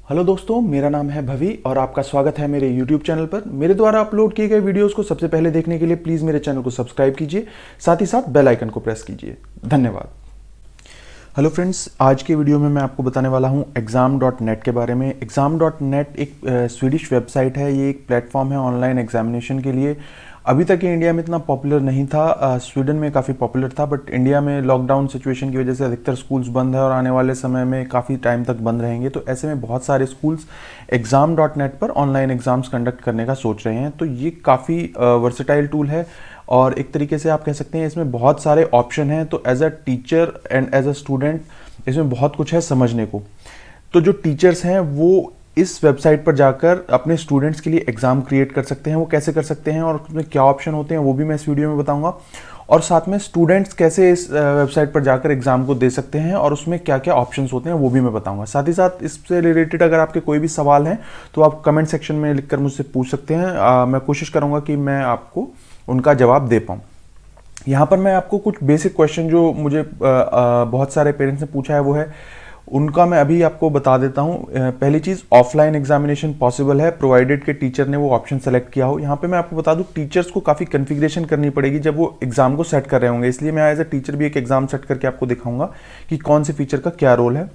Hello दोस्तों, मेरा नाम है भवी और आपका स्वागत है मेरे YouTube चैनल पर। मेरे द्वारा अपलोड किए गए वीडियोस को सबसे पहले देखने के लिए प्लीज़ मेरे चैनल को सब्सक्राइब कीजिए, साथ ही साथ बेल आइकन को प्रेस कीजिए। धन्यवाद। हेलो फ्रेंड्स, आज के वीडियो में मैं आपको बताने वाला हूं exam.net के बारे में। exam.net एक स्वीडिश वेबसाइट है। ये एक प्लेटफॉर्म है ऑनलाइन एग्जामिनेशन के लिए। अभी तक ये इंडिया में इतना पॉपुलर नहीं था, स्वीडन में काफ़ी पॉपुलर था, बट इंडिया में लॉकडाउन सिचुएशन की वजह से अधिकतर स्कूल्स बंद है और आने वाले समय में काफ़ी टाइम तक बंद रहेंगे। तो ऐसे में बहुत सारे स्कूल्स exam.net पर ऑनलाइन एग्जाम्स कंडक्ट करने का सोच रहे हैं। तो ये काफ़ी वर्सेटाइल टूल है और एक तरीके से आप कह सकते हैं इसमें बहुत सारे ऑप्शन हैं। तो as a teacher and as a student इसमें बहुत कुछ है समझने को। तो जो टीचर्स हैं वो इस वेबसाइट पर जाकर अपने स्टूडेंट्स के लिए एग्ज़ाम क्रिएट कर सकते हैं। वो कैसे कर सकते हैं और उसमें क्या ऑप्शन होते हैं वो भी मैं इस वीडियो में बताऊंगा। और साथ में स्टूडेंट्स कैसे इस वेबसाइट पर जाकर एग्ज़ाम को दे सकते हैं और उसमें क्या क्या ऑप्शंस होते हैं वो भी मैं बताऊंगा। साथ ही साथ इससे रिलेटेड अगर आपके कोई भी सवाल हैं तो आप कमेंट सेक्शन में लिखकर मुझसे पूछ सकते हैं। मैं कोशिश करूँगा कि मैं आपको उनका जवाब दे पाऊँ। यहाँ पर मैं आपको कुछ बेसिक क्वेश्चन जो मुझे बहुत सारे पेरेंट्स ने पूछा है वो है उनका मैं अभी आपको बता देता हूँ। पहली चीज़, ऑफलाइन एग्जामिनेशन पॉसिबल है प्रोवाइडेड के टीचर ने वो ऑप्शन सेलेक्ट किया हो। यहाँ पे मैं आपको बता दूँ टीचर्स को काफ़ी कन्फिग्रेशन करनी पड़ेगी जब वो एग्जाम को सेट कर रहे होंगे, इसलिए मैं एज अ टीचर भी एक एग्जाम सेट करके आपको दिखाऊंगा कि कौन से फीचर का क्या रोल है।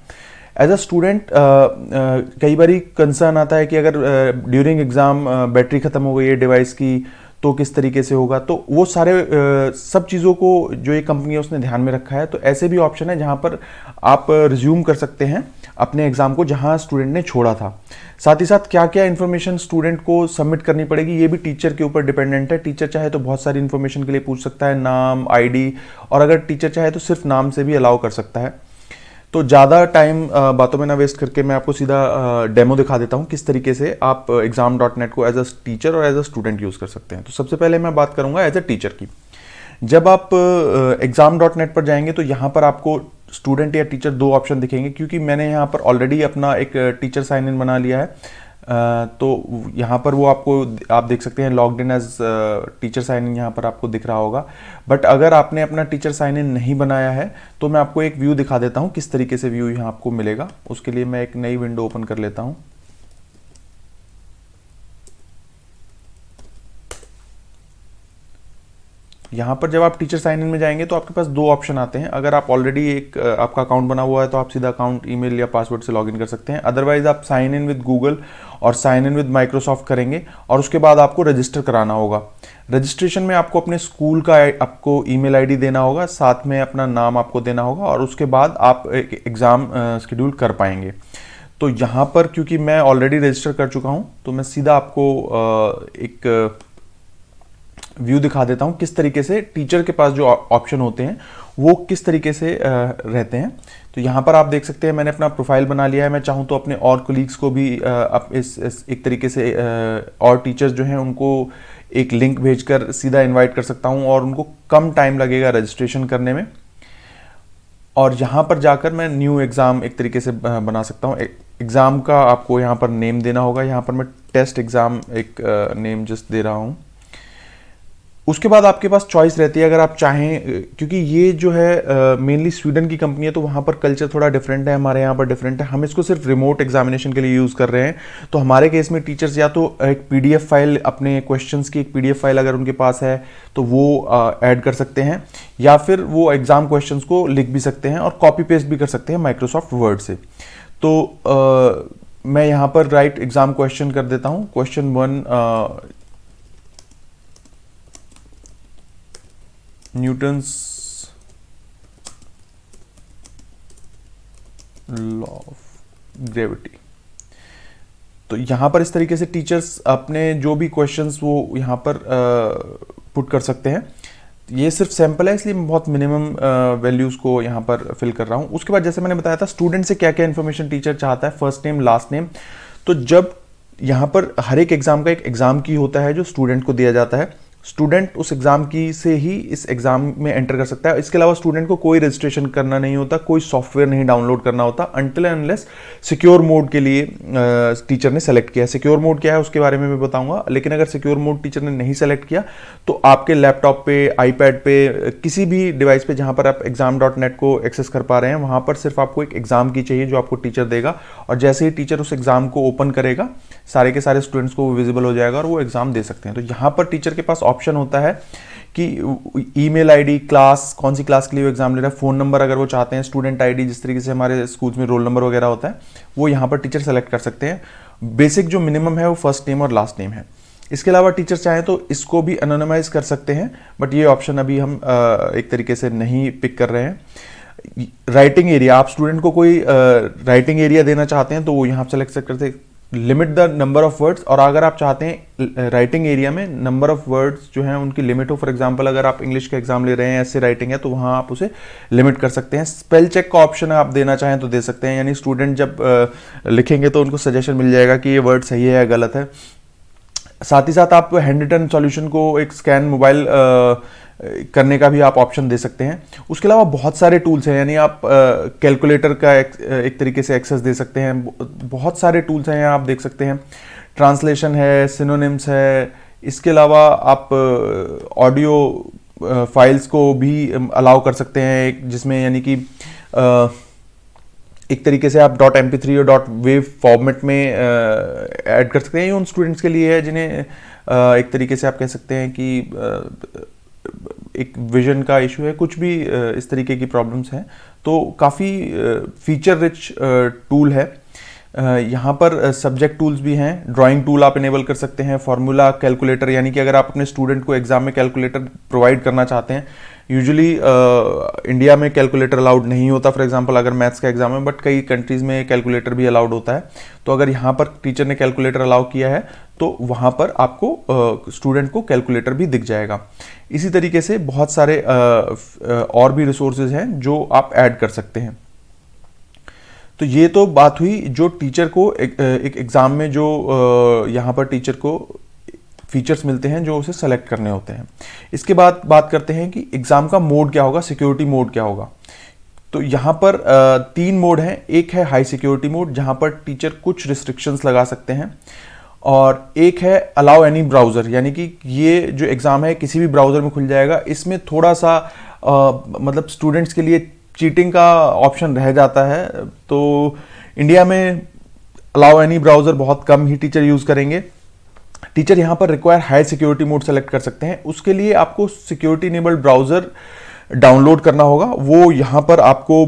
एज अ स्टूडेंट कई बार कंसर्न आता है कि अगर ड्यूरिंग एग्जाम बैटरी खत्म हो गई है डिवाइस की तो किस तरीके से होगा। तो वो सारे सब चीज़ों को जो ये कंपनी है उसने ध्यान में रखा है। तो ऐसे भी ऑप्शन है जहाँ पर आप रिज्यूम कर सकते हैं अपने एग्जाम को जहाँ स्टूडेंट ने छोड़ा था। साथ ही साथ क्या क्या इन्फॉर्मेशन स्टूडेंट को सबमिट करनी पड़ेगी ये भी टीचर के ऊपर डिपेंडेंट है। टीचर चाहे तो बहुत सारी इन्फॉर्मेशन के लिए पूछ सकता है, नाम, आईडी, और अगर टीचर चाहे तो सिर्फ नाम से भी अलाउ कर सकता है। तो ज़्यादा टाइम बातों में ना वेस्ट करके मैं आपको सीधा डेमो दिखा देता हूँ किस तरीके से आप exam.net को एज अ टीचर और एज अ स्टूडेंट यूज़ कर सकते हैं। तो सबसे पहले मैं बात करूँगा एज अ टीचर की। जब आप exam.net पर जाएंगे तो यहाँ पर आपको स्टूडेंट या टीचर दो ऑप्शन दिखेंगे। क्योंकि मैंने यहाँ पर ऑलरेडी अपना एक टीचर साइन इन बना लिया है, तो यहाँ पर वो आपको आप देख सकते हैं logged in as teacher sign in यहाँ पर आपको दिख रहा होगा। बट अगर आपने अपना टीचर साइन इन नहीं बनाया है तो मैं आपको एक व्यू दिखा देता हूँ किस तरीके से व्यू यहाँ आपको मिलेगा। उसके लिए मैं एक नई विंडो ओपन कर लेता हूँ। यहाँ पर जब आप टीचर साइन इन में जाएंगे तो आपके पास दो ऑप्शन आते हैं। अगर आप ऑलरेडी एक आपका अकाउंट बना हुआ है तो आप सीधा अकाउंट ईमेल या पासवर्ड से लॉगिन कर सकते हैं। अदरवाइज आप साइन इन विद गूगल और साइन इन विद माइक्रोसॉफ्ट करेंगे और उसके बाद आपको रजिस्टर कराना होगा। रजिस्ट्रेशन में आपको अपने स्कूल का आपको ईमेल आईडी देना होगा, साथ में अपना नाम आपको देना होगा और उसके बाद आप एक एग्ज़ाम शेड्यूल कर पाएंगे। तो यहाँ पर क्योंकि मैं ऑलरेडी रजिस्टर कर चुका हूँ तो मैं सीधा आपको एक व्यू दिखा देता हूँ किस तरीके से टीचर के पास जो ऑप्शन होते हैं वो किस तरीके से रहते हैं। तो यहाँ पर आप देख सकते हैं मैंने अपना प्रोफाइल बना लिया है। मैं चाहूँ तो अपने और कोलीग्स को भी इस एक तरीके से और टीचर्स जो हैं उनको एक लिंक भेजकर सीधा इनवाइट कर सकता हूँ और उनको कम टाइम लगेगा रजिस्ट्रेशन करने में। और यहाँ पर जाकर मैं न्यू एग्ज़ाम एक तरीके से बना सकता हूँ। एग्ज़ाम का आपको यहाँ पर नेम देना होगा। यहाँ पर मैं टेस्ट एग्ज़ाम एक नेम जस्ट दे रहा हूँ। उसके बाद आपके पास चॉइस रहती है अगर आप चाहें, क्योंकि ये जो है मेनली स्वीडन की कंपनी है तो वहाँ पर कल्चर थोड़ा डिफरेंट है, हमारे यहाँ पर डिफरेंट है। हम इसको सिर्फ रिमोट एग्जामिनेशन के लिए यूज़ कर रहे हैं। तो हमारे केस में टीचर्स या तो एक पीडीएफ फाइल, अपने क्वेश्चंस की एक पीडीएफ फाइल अगर उनके पास है तो वो ऐड कर सकते हैं, या फिर वो एग्ज़ाम क्वेश्चंस को लिख भी सकते हैं और कॉपी पेस्ट भी कर सकते हैं माइक्रोसॉफ्ट वर्ड से। तो मैं यहाँ पर राइट एग्ज़ाम क्वेश्चन कर देता हूँ। Question 1, Newton's law of gravity. तो यहाँ पर इस तरीके से टीचर्स अपने जो भी क्वेश्चंस वो यहाँ पर पुट कर सकते हैं। ये सिर्फ सैंपल है इसलिए मैं बहुत मिनिमम वैल्यूज़ को यहाँ पर फिल कर रहा हूँ। उसके बाद जैसे मैंने बताया था स्टूडेंट से क्या क्या इन्फॉर्मेशन टीचर चाहता है, फर्स्ट नेम, लास्ट नेम। तो जब यहाँ पर हर एक एग्ज़ाम का एक एग्ज़ाम की होता है जो स्टूडेंट को दिया जाता है, स्टूडेंट उस एग्ज़ाम की से ही इस एग्ज़ाम में एंटर कर सकता है। इसके अलावा स्टूडेंट को कोई रजिस्ट्रेशन करना नहीं होता, कोई सॉफ्टवेयर नहीं डाउनलोड करना होता until and unless secure mode के लिए टीचर ने सेलेक्ट किया है। सिक्योर मोड क्या है उसके बारे में मैं बताऊंगा, लेकिन अगर सिक्योर मोड टीचर ने नहीं सेलेक्ट किया तो आपके लैपटॉप पे, आईपैड पे, किसी भी डिवाइस पे जहां पर आप exam.net को एक्सेस कर पा रहे हैं, वहां पर सिर्फ आपको एक एग्जाम की चाहिए जो आपको टीचर देगा, और जैसे ही टीचर उस एग्जाम को ओपन करेगा सारे के सारे स्टूडेंट्स को विजिबल हो जाएगा और वो एग्जाम दे सकते हैं। तो यहाँ पर टीचर के पास ऑप्शन होता है कि ईमेल आईडी, क्लास, कौन सी क्लास के लिए वो एग्जाम ले रहा है, फोन नंबर अगर वो चाहते हैं, स्टूडेंट आईडी, जिस तरीके से हमारे स्कूल्स में रोल नंबर वगैरह होता है, वो यहाँ पर टीचर सेलेक्ट कर सकते हैं। बेसिक जो मिनिमम है वो फर्स्ट नेम और लास्ट नेम है। इसके अलावा टीचर चाहें तो इसको भी एनोनिमाइज कर सकते हैं, बट ये ऑप्शन अभी हम एक तरीके से नहीं पिक कर रहे हैं। राइटिंग एरिया, आप स्टूडेंट को कोई राइटिंग एरिया देना चाहते हैं तो वो यहाँ सेलेक्ट करते हैं, limit the number of words, और अगर आप चाहते हैं राइटिंग एरिया में नंबर ऑफ वर्ड्स जो हैं उनकी लिमिट हो, फॉर एग्जांपल अगर आप इंग्लिश का एग्जाम ले रहे हैं, ऐसे राइटिंग है, तो वहाँ आप उसे लिमिट कर सकते हैं। स्पेल चेक का ऑप्शन आप देना चाहें तो दे सकते हैं, यानी स्टूडेंट जब लिखेंगे तो उनको सजेशन मिल जाएगा कि ये वर्ड सही है या गलत है। साथ ही साथ आप हैंड रिटन सॉल्यूशन को एक स्कैन मोबाइल करने का भी आप ऑप्शन दे सकते हैं। उसके अलावा बहुत सारे टूल्स हैं, यानी आप कैलकुलेटर का एक तरीके से एक्सेस दे सकते हैं। बहुत सारे टूल्स हैं, आप देख सकते हैं, ट्रांसलेशन है, सिनोनिम्स है। इसके अलावा आप ऑडियो फाइल्स को भी अलाउ कर सकते हैं, जिसमें यानी कि एक तरीके से आप .mp3 और .wav फॉर्मेट में ऐड कर सकते हैं। ये उन स्टूडेंट्स के लिए है जिन्हें एक तरीके से आप कह सकते हैं कि एक विजन का इशू है, कुछ भी इस तरीके की प्रॉब्लम्स हैं, तो काफ़ी फीचर रिच टूल है। यहाँ पर सब्जेक्ट टूल्स भी हैं, ड्राइंग टूल आप इनेबल कर सकते हैं, फार्मूला कैलकुलेटर, यानी कि अगर आप अपने स्टूडेंट को एग्जाम में कैलकुलेटर प्रोवाइड करना चाहते हैं। यूजुअली इंडिया में कैलकुलेटर अलाउड नहीं होता, फॉर एग्जांपल अगर मैथ्स का एग्जाम है, बट कई कंट्रीज में कैलकुलेटर भी अलाउड होता है। तो अगर यहाँ पर टीचर ने कैलकुलेटर अलाउ किया है तो वहाँ पर आपको स्टूडेंट को कैलकुलेटर भी दिख जाएगा। इसी तरीके से बहुत सारे और भी रिसोर्सेज हैं जो आप ऐड कर सकते हैं। तो ये तो बात हुई जो टीचर को एक एग्जाम में जो यहाँ पर टीचर को फीचर्स मिलते हैं जो उसे सेलेक्ट करने होते हैं। इसके बाद बात करते हैं कि एग्जाम का मोड क्या होगा, सिक्योरिटी मोड क्या होगा। तो यहाँ पर 3 मोड हैं। एक है हाई सिक्योरिटी मोड, जहाँ पर टीचर कुछ रिस्ट्रिक्शंस लगा सकते हैं, और एक है अलाउ एनी ब्राउज़र, यानी कि ये जो एग्ज़ाम है किसी भी ब्राउज़र में खुल जाएगा। इसमें थोड़ा सा मतलब स्टूडेंट्स के लिए चीटिंग का ऑप्शन रह जाता है। तो इंडिया में अलाउ एनी ब्राउज़र बहुत कम ही टीचर यूज़ करेंगे। टीचर यहाँ पर require high security mode select कर सकते हैं। उसके लिए आपको सिक्योरिटी इनेबल्ड ब्राउज़र डाउनलोड करना होगा। वो यहाँ पर आपको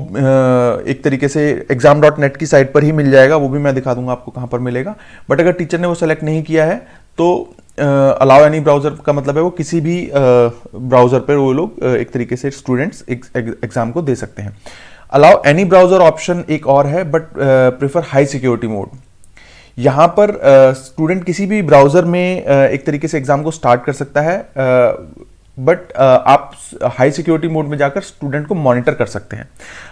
एक तरीके से exam.net की साइट पर ही मिल जाएगा, वो भी मैं दिखा दूंगा आपको कहाँ पर मिलेगा। बट अगर टीचर ने वो सेलेक्ट नहीं किया है तो अलाउ एनी ब्राउज़र का मतलब है वो किसी भी ब्राउज़र पर वो लोग एक तरीके से स्टूडेंट्स एग्जाम को दे सकते हैं। अलाउ एनी ब्राउज़र ऑप्शन एक और है, but prefer high security mode. यहाँ पर स्टूडेंट किसी भी ब्राउज़र में एक तरीके से एग्जाम को स्टार्ट कर सकता है, बट आप हाई सिक्योरिटी मोड में जाकर स्टूडेंट को मॉनिटर कर सकते हैं।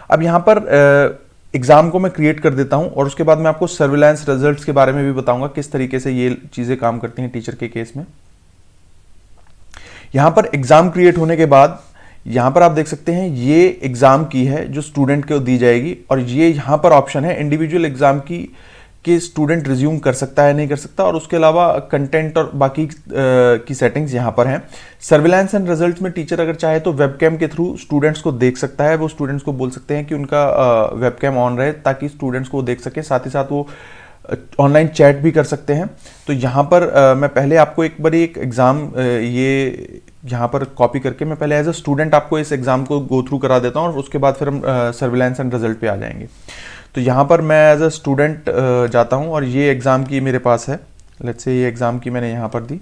अब यहाँ पर एग्जाम को मैं क्रिएट कर देता हूँ और उसके बाद मैं आपको सर्विलांस रिजल्ट्स के बारे में भी बताऊंगा किस तरीके से ये चीज़ें काम करती हैं टीचर के केस में। यहाँ पर एग्जाम क्रिएट होने के बाद यहाँ पर आप देख सकते हैं ये एग्जाम की है जो स्टूडेंट को दी जाएगी, और ये यहाँ पर ऑप्शन है इंडिविजुअल एग्जाम की कि स्टूडेंट रिज्यूम कर सकता है नहीं कर सकता, और उसके अलावा कंटेंट और बाकी की सेटिंग्स यहाँ पर हैं। सर्विलांस एंड रिजल्ट्स में टीचर अगर चाहे तो वेबकैम के थ्रू स्टूडेंट्स को देख सकता है। वो स्टूडेंट्स को बोल सकते हैं कि उनका वेबकैम ऑन रहे ताकि स्टूडेंट्स को देख सके, साथ ही साथ वो ऑनलाइन चैट भी कर सकते हैं। तो यहाँ पर मैं पहले आपको एक बार एक एग्ज़ाम ये यहाँ पर कॉपी करके मैं पहले एज अ स्टूडेंट आपको इस एग्ज़ाम को गो थ्रू करा देता हूँ और उसके बाद फिर हम सर्विलांस एंड रिजल्ट पे आ जाएंगे। तो यहाँ पर मैं एज अ स्टूडेंट जाता हूँ और ये एग्ज़ाम की मेरे पास है। लेट्स से ये एग्ज़ाम की मैंने यहाँ पर दी।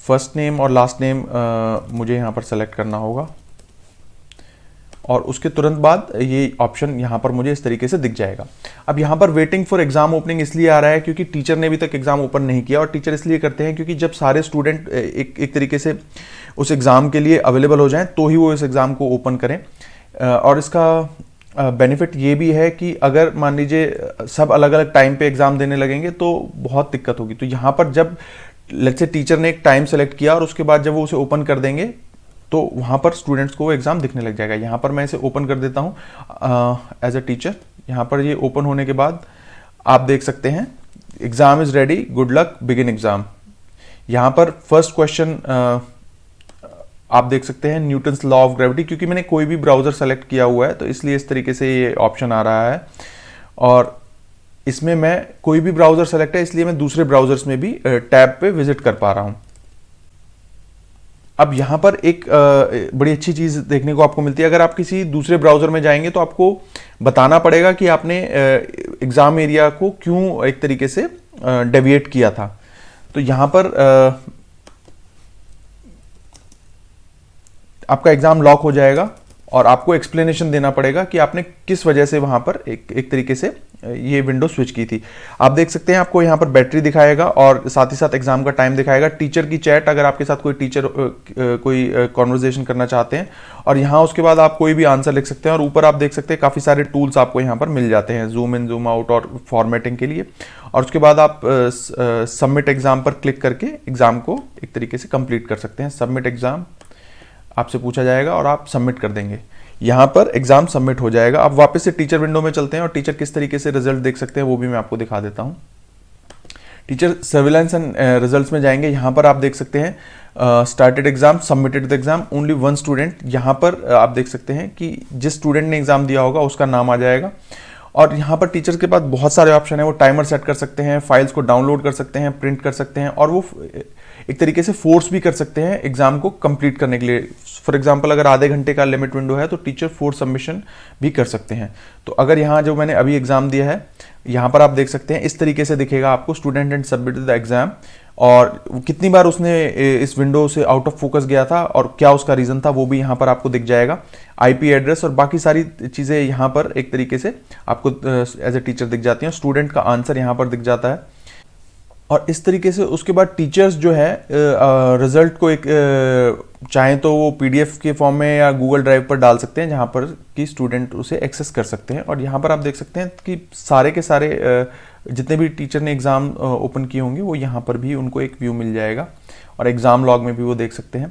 फर्स्ट नेम और लास्ट नेम मुझे यहाँ पर सेलेक्ट करना होगा, और उसके तुरंत बाद ये ऑप्शन यहाँ पर मुझे इस तरीके से दिख जाएगा। अब यहाँ पर वेटिंग फॉर एग्जाम ओपनिंग इसलिए आ रहा है क्योंकि टीचर ने अभी तक एग्जाम ओपन नहीं किया, और टीचर इसलिए करते हैं क्योंकि जब सारे स्टूडेंट एक तरीके से उस एग्ज़ाम के लिए अवेलेबल हो जाएं तो ही वो इस एग्ज़ाम को ओपन करें। और इसका बेनिफिट ये भी है कि अगर मान लीजिए सब अलग अलग टाइम पे एग्ज़ाम देने लगेंगे तो बहुत दिक्कत होगी। तो यहाँ पर जब लेट्स से टीचर ने एक टाइम सेलेक्ट किया और उसके बाद जब वो उसे ओपन कर देंगे तो वहाँ पर स्टूडेंट्स को एग्ज़ाम दिखने लग जाएगा। यहाँ पर मैं इसे ओपन कर देता हूँ एज अ टीचर। यहाँ पर ये ओपन होने के बाद आप देख सकते हैं exam is ready, good luck, begin exam. यहाँ पर फर्स्ट क्वेश्चन आप देख सकते हैं न्यूटन्स लॉ ऑफ ग्रेविटी, क्योंकि मैंने कोई भी ब्राउज़र सेलेक्ट किया हुआ है तो इसलिए इस तरीके से ये ऑप्शन आ रहा है। और इसमें मैं कोई भी ब्राउज़र सेलेक्ट है इसलिए मैं दूसरे ब्राउज़र्स में भी टैब पे विजिट कर पा रहा हूँ। अब यहाँ पर एक बड़ी अच्छी चीज़ देखने को आपको मिलती है। अगर आप किसी दूसरे ब्राउज़र में जाएंगे तो आपको बताना पड़ेगा कि आपने एग्ज़ाम एरिया को क्यों एक तरीके से डेविएट किया था। तो यहाँ पर आपका एग्ज़ाम लॉक हो जाएगा और आपको एक्सप्लेनेशन देना पड़ेगा कि आपने किस वजह से वहाँ पर एक तरीके से ये विंडो स्विच की थी। आप देख सकते हैं आपको यहाँ पर बैटरी दिखाएगा और साथ ही साथ एग्जाम का टाइम दिखाएगा, टीचर की चैट अगर आपके साथ कोई टीचर कोई कॉन्वर्जेशन करना चाहते हैं, और यहाँ उसके बाद आप कोई भी आंसर लिख सकते हैं। और ऊपर आप देख सकते हैं काफ़ी सारे टूल्स आपको यहाँ पर मिल जाते हैं, जूम इन जूम आउट और फॉर्मेटिंग के लिए। और उसके बाद आप सबमिट एग्जाम पर क्लिक करके एग्जाम को एक तरीके से कंप्लीट कर सकते हैं। सबमिट एग्जाम आपसे पूछा जाएगा और आप सबमिट कर देंगे, यहाँ पर एग्जाम सबमिट हो जाएगा। अब वापस से टीचर विंडो में चलते हैं और टीचर किस तरीके से रिजल्ट देख सकते हैं वो भी मैं आपको दिखा देता हूँ। टीचर सर्विलेंस एंड रिजल्ट्स में जाएंगे, यहाँ पर आप देख सकते हैं started exam, submitted the exam, only one student. यहाँ पर आप देख सकते हैं कि जिस स्टूडेंट ने एग्जाम दिया होगा उसका नाम आ जाएगा। और यहाँ पर टीचर के पास बहुत सारे ऑप्शन है, वो टाइमर सेट कर सकते हैं, फाइल्स को डाउनलोड कर सकते हैं, प्रिंट कर सकते हैं, और वो एक तरीके से फोर्स भी कर सकते हैं एग्जाम को कंप्लीट करने के लिए। फॉर एग्जांपल अगर आधे घंटे का लिमिट विंडो है तो टीचर फोर्स सबमिशन भी कर सकते हैं। तो अगर यहाँ जो मैंने अभी एग्जाम दिया है, यहाँ पर आप देख सकते हैं इस तरीके से दिखेगा आपको, student and submitted the exam, और कितनी बार उसने इस विंडो से आउट ऑफ फोकस गया था और क्या उसका रीजन था वो भी यहाँ पर आपको दिख जाएगा। आईपी एड्रेस और बाकी सारी चीज़ें यहाँ पर एक तरीके से आपको एज ए टीचर दिख जाती हैं। स्टूडेंट का आंसर यहाँ पर दिख जाता है। और इस तरीके से उसके बाद टीचर्स जो है रिजल्ट को एक चाहें तो वो पीडीएफ के फॉर्म में या गूगल ड्राइव पर डाल सकते हैं, जहाँ पर कि स्टूडेंट उसे एक्सेस कर सकते हैं। और यहाँ पर आप देख सकते हैं कि सारे के सारे जितने भी टीचर ने एग्ज़ाम ओपन किए होंगे वो यहाँ पर भी उनको एक व्यू मिल जाएगा, और एग्ज़ाम लॉग में भी वो देख सकते हैं।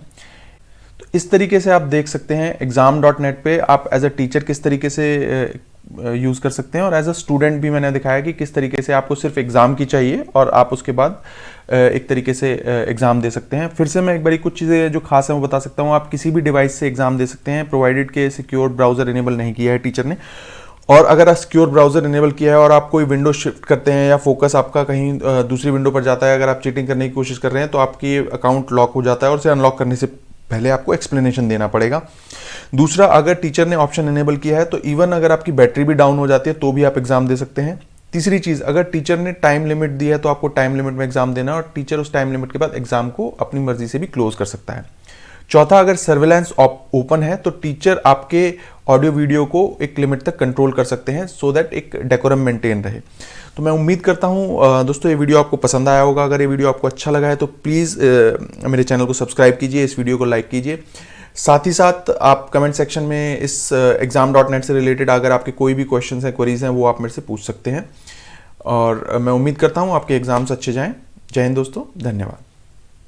तो इस तरीके से आप देख सकते हैं exam.net पे आप एज अ टीचर किस तरीके से यूज़ कर सकते हैं, और एज अ स्टूडेंट भी मैंने दिखाया कि किस तरीके से आपको सिर्फ एग्ज़ाम की चाहिए और आप उसके बाद एक तरीके से एग्ज़ाम दे सकते हैं। फिर से मैं एक बारी कुछ चीज़ें जो खास है वो बता सकता हूँ। आप किसी भी डिवाइस से एग्ज़ाम दे सकते हैं, प्रोवाइडेड के सिक्योर ब्राउज़र इनेबल नहीं किया है टीचर ने। और अगर आप सिक्योर ब्राउज़र इनेबल किया है और आप कोई विंडो शिफ्ट करते हैं या फोकस आपका कहीं दूसरी विंडो पर जाता है, अगर आप चीटिंग करने की कोशिश कर रहे हैं तो आपकी अकाउंट लॉक हो जाता है, और उसे अनलॉक करने से पहले आपको एक्सप्लेनेशन देना पड़ेगा। दूसरा, अगर टीचर ने ऑप्शन इनेबल किया है तो इवन अगर आपकी बैटरी भी डाउन हो जाती है तो भी आप एग्जाम दे सकते हैं। तीसरी चीज़, अगर टीचर ने टाइम लिमिट दी है तो आपको टाइम लिमिट में एग्जाम देना है, और टीचर उस टाइम लिमिट के बाद एग्जाम को अपनी मर्जी से भी क्लोज कर सकता है। चौथा, अगर सर्विलांस ओपन है तो टीचर आपके ऑडियो वीडियो को एक लिमिट तक कंट्रोल कर सकते हैं, सो दैट एक डेकोरम मेंटेन रहे। तो मैं उम्मीद करता हूँ दोस्तों ये वीडियो आपको पसंद आया होगा। अगर ये वीडियो आपको अच्छा लगा है तो प्लीज़ मेरे चैनल को सब्सक्राइब कीजिए, इस वीडियो को लाइक कीजिए। साथ ही साथ आप कमेंट सेक्शन में इस exam.net से रिलेटेड अगर आपके कोई भी क्वेश्चंस हैं, क्वेरीज हैं, वो आप मेरे से पूछ सकते हैं। और मैं उम्मीद करता हूँ आपके एग्ज़ाम्स अच्छे जाएं। जय हिंद दोस्तों, धन्यवाद।